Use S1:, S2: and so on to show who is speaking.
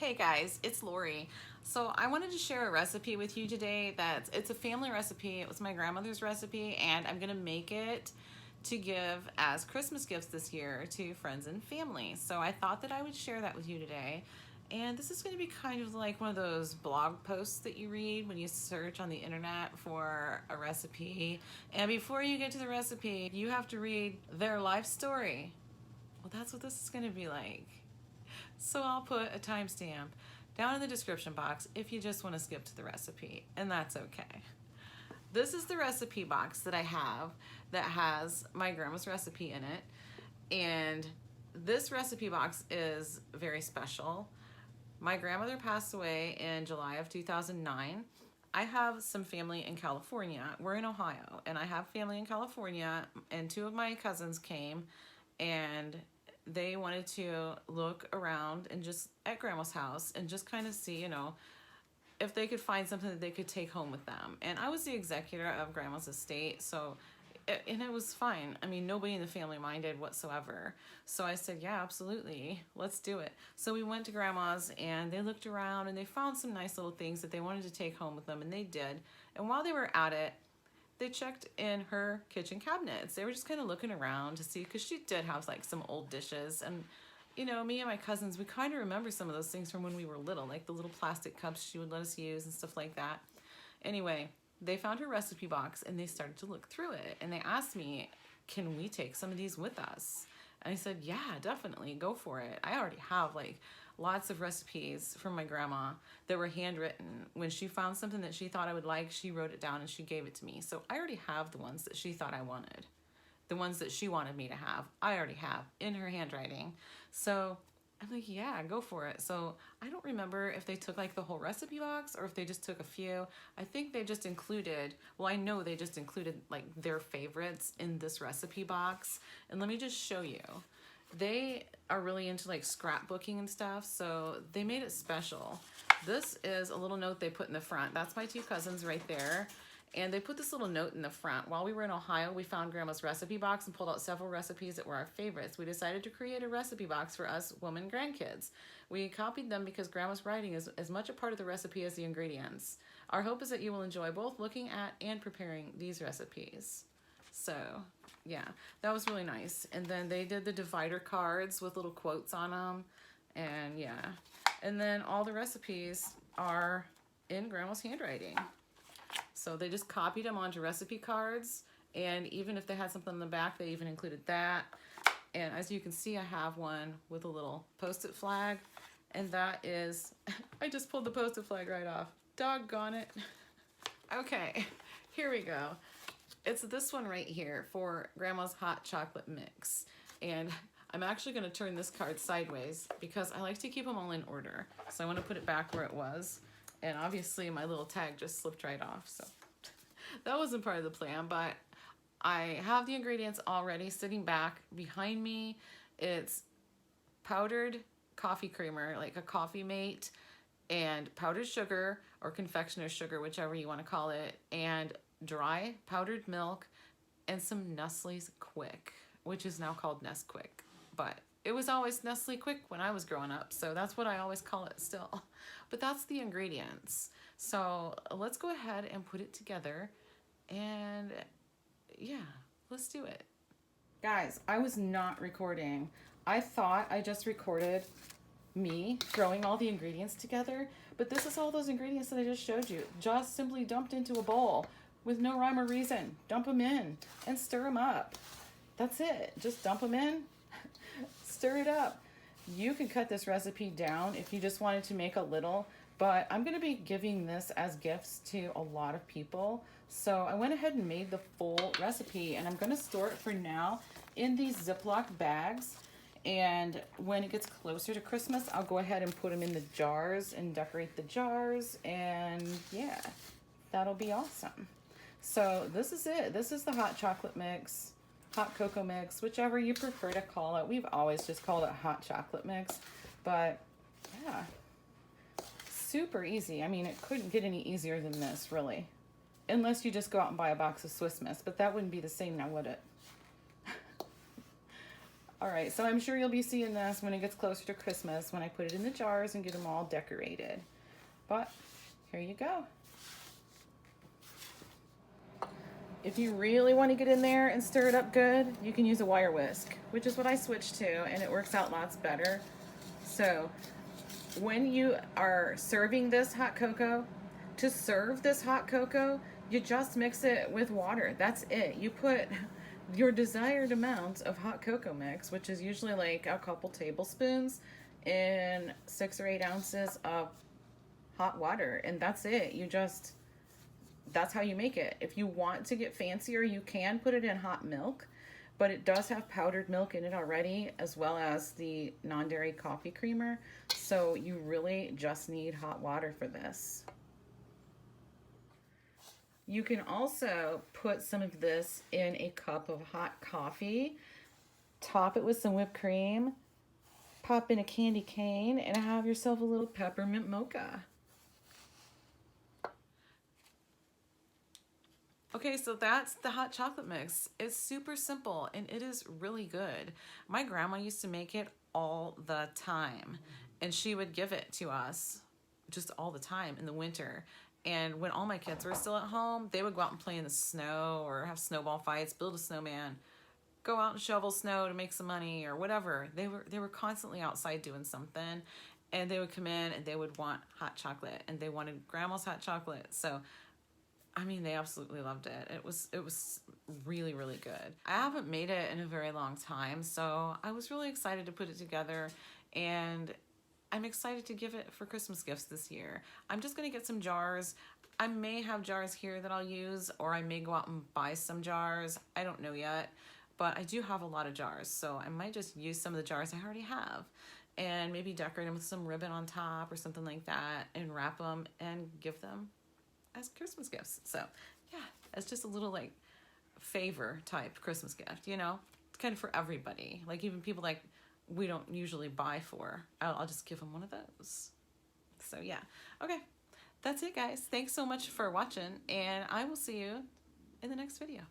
S1: Hey guys, it's Lori. So I wanted to share a recipe with you today it's a family recipe. It was my grandmother's recipe and I'm gonna make it to give as Christmas gifts this year to friends and family. So I thought that I would share that with you today. And this is going to be kind of like one of those blog posts that you read when you search on the internet for a recipe. And before you get to the recipe, you have to read their life story. Well, that's what this is going to be like. So I'll put a timestamp down in the description box if you just want to skip to the recipe, and that's okay. This is the recipe box that I have that has my grandma's recipe in it, and this recipe box is very special. My grandmother passed away in July of 2009. I have some family in California. We're in Ohio, and I have family in California, and two of my cousins came, and they wanted to look around and just at grandma's house and just kind of see, if they could find something that they could take home with them. And I was the executor of grandma's estate, and it was fine. I mean, nobody in the family minded whatsoever. So I said, yeah, absolutely, let's do it. So we went to grandma's and they looked around and they found some nice little things that they wanted to take home with them, and they did. And while they were at it, they checked in her kitchen cabinets. They were just kind of looking around to see, because she did have like some old dishes. And me and my cousins, we kind of remember some of those things from when we were little, like the little plastic cups she would let us use and stuff like that. Anyway, they found her recipe box and they started to look through it, and they asked me, can we take some of these with us? And I said, yeah, definitely, go for it. I already have like lots of recipes from my grandma that were handwritten. When she found something that she thought I would like, she wrote it down and she gave it to me. So I already have the ones that she thought I wanted. The ones that she wanted me to have, I already have in her handwriting. So I'm like, yeah, go for it. So I don't remember if they took like the whole recipe box or if they just took a few. I think they just included, well, I know they just included like their favorites in this recipe box. And let me just show you. They are really into like scrapbooking and stuff, so they made it special. This is a little note they put in the front. That's my two cousins right there. And they put this little note in the front. While we were in Ohio, we found grandma's recipe box and pulled out several recipes that were our favorites. We decided to create a recipe box for us women grandkids. We copied them because grandma's writing is as much a part of the recipe as the ingredients. Our hope is that you will enjoy both looking at and preparing these recipes. So yeah, that was really nice. And then they did the divider cards with little quotes on them. And yeah, and then all the recipes are in grandma's handwriting. So they just copied them onto recipe cards, and even if they had something in the back, they even included that. And as you can see, I have one with a little post-it flag, and that is, I just pulled the post-it flag right off. Doggone it. Okay, here we go. It's this one right here for grandma's hot chocolate mix. And I'm actually gonna turn this card sideways because I like to keep them all in order. So I wanna put it back where it was. And obviously my little tag just slipped right off. So that wasn't part of the plan, but I have the ingredients already sitting back behind me. It's powdered coffee creamer, like a coffee mate, and powdered sugar or confectioner's sugar, whichever you wanna call it, and dry powdered milk, and some Nestle's Quick, which is now called Nesquick, but it was always Nestle Quick when I was growing up, so that's what I always call it still. But that's the ingredients. So let's go ahead and put it together, and yeah, let's do it. Guys, I was not recording. I thought I just recorded me throwing all the ingredients together, but this is all those ingredients that I just showed you, just simply dumped into a bowl with no rhyme or reason. Dump them in and stir them up. That's it. Just dump them in, stir it up. You can cut this recipe down if you just wanted to make a little, but I'm going to be giving this as gifts to a lot of people. So I went ahead and made the full recipe, and I'm going to store it for now in these Ziploc bags. And when it gets closer to Christmas, I'll go ahead and put them in the jars and decorate the jars, and yeah, that'll be awesome. So this is it. This is the hot chocolate mix, hot cocoa mix, whichever you prefer to call it. We've always just called it hot chocolate mix, but yeah, super easy. I mean, it couldn't get any easier than this, really, unless you just go out and buy a box of Swiss Miss, but that wouldn't be the same now, would it? All right, so I'm sure you'll be seeing this when it gets closer to Christmas, when I put it in the jars and get them all decorated. But here you go. If you really want to get in there and stir it up good, you can use a wire whisk, which is what I switched to, and it works out lots better. So when you are serving this hot cocoa, to serve this hot cocoa, you just mix it with water. That's it. You put your desired amount of hot cocoa mix, which is usually like a couple tablespoons, in 6 or 8 ounces of hot water, and that's it. That's how you make it. If you want to get fancier, you can put it in hot milk, but it does have powdered milk in it already, as well as the non-dairy coffee creamer. So you really just need hot water for this. You can also put some of this in a cup of hot coffee, top it with some whipped cream, pop in a candy cane, and have yourself a little peppermint mocha. Okay, so that's the hot chocolate mix. It's super simple and it is really good. My grandma used to make it all the time, and she would give it to us just all the time in the winter. And when all my kids were still at home, they would go out and play in the snow or have snowball fights, build a snowman, go out and shovel snow to make some money or whatever. They were constantly outside doing something, and they would come in and they would want hot chocolate, and they wanted grandma's hot chocolate. So I mean, they absolutely loved it. It was really, really good. I haven't made it in a very long time, so I was really excited to put it together, and I'm excited to give it for Christmas gifts this year. I'm just gonna get some jars. I may have jars here that I'll use, or I may go out and buy some jars. I don't know yet, but I do have a lot of jars, so I might just use some of the jars I already have and maybe decorate them with some ribbon on top or something like that, and wrap them and give them as Christmas gifts. So yeah, it's just a little like favor type Christmas gift, you know? It's kind of for everybody. Like even people like we don't usually buy for. I'll just give them one of those. So yeah, okay. That's it, guys. Thanks so much for watching, and I will see you in the next video.